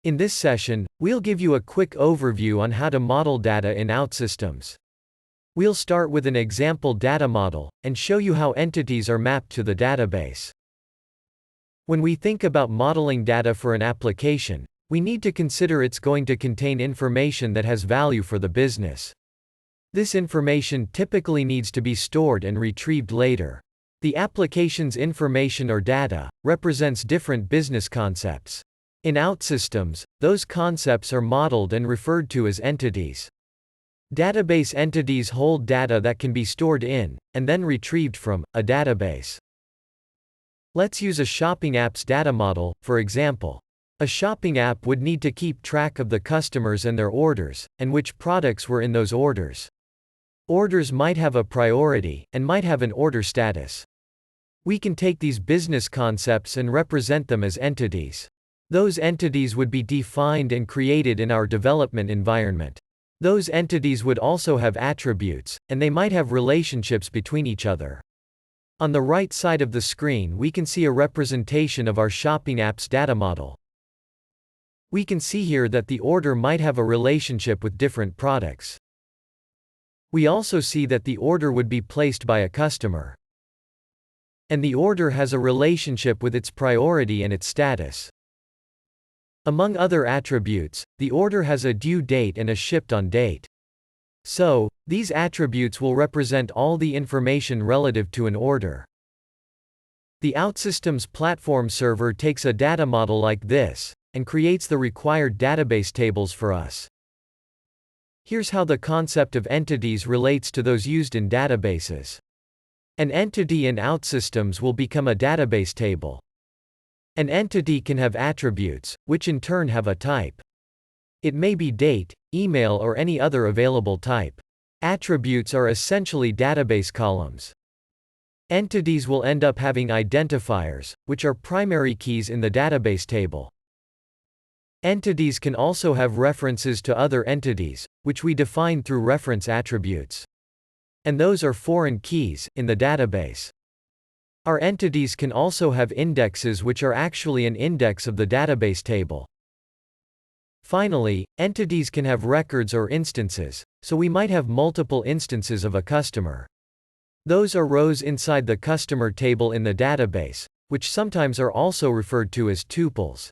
In this session, we'll give you a quick overview on how to model data in OutSystems. We'll start with an example data model, and show you how entities are mapped to the database. When we think about modeling data for an application, we need to consider it's going to contain information that has value for the business. This information typically needs to be stored and retrieved later. The application's information or data represents different business concepts. In OutSystems, those concepts are modeled and referred to as entities. Database entities hold data that can be stored in, and then retrieved from, a database. Let's use a shopping app's data model, for example. A shopping app would need to keep track of the customers and their orders, and which products were in those orders. Orders might have a priority, and might have an order status. We can take these business concepts and represent them as entities. Those entities would be defined and created in our development environment. Those entities would also have attributes, and they might have relationships between each other. On the right side of the screen we can see a representation of our shopping app's data model. We can see here that the order might have a relationship with different products. We also see that the order would be placed by a customer. And the order has a relationship with its priority and its status. Among other attributes, the order has a due date and a shipped on date. So, these attributes will represent all the information relative to an order. The OutSystems platform server takes a data model like this, and creates the required database tables for us. Here's how the concept of entities relates to those used in databases. An entity in OutSystems will become a database table. An entity can have attributes, which in turn have a type. It may be date, email or any other available type. Attributes are essentially database columns. Entities will end up having identifiers, which are primary keys in the database table. Entities can also have references to other entities, which we define through reference attributes. And those are foreign keys, in the database. Our entities can also have indexes which are actually an index of the database table. Finally, entities can have records or instances, so we might have multiple instances of a customer. Those are rows inside the customer table in the database, which sometimes are also referred to as tuples.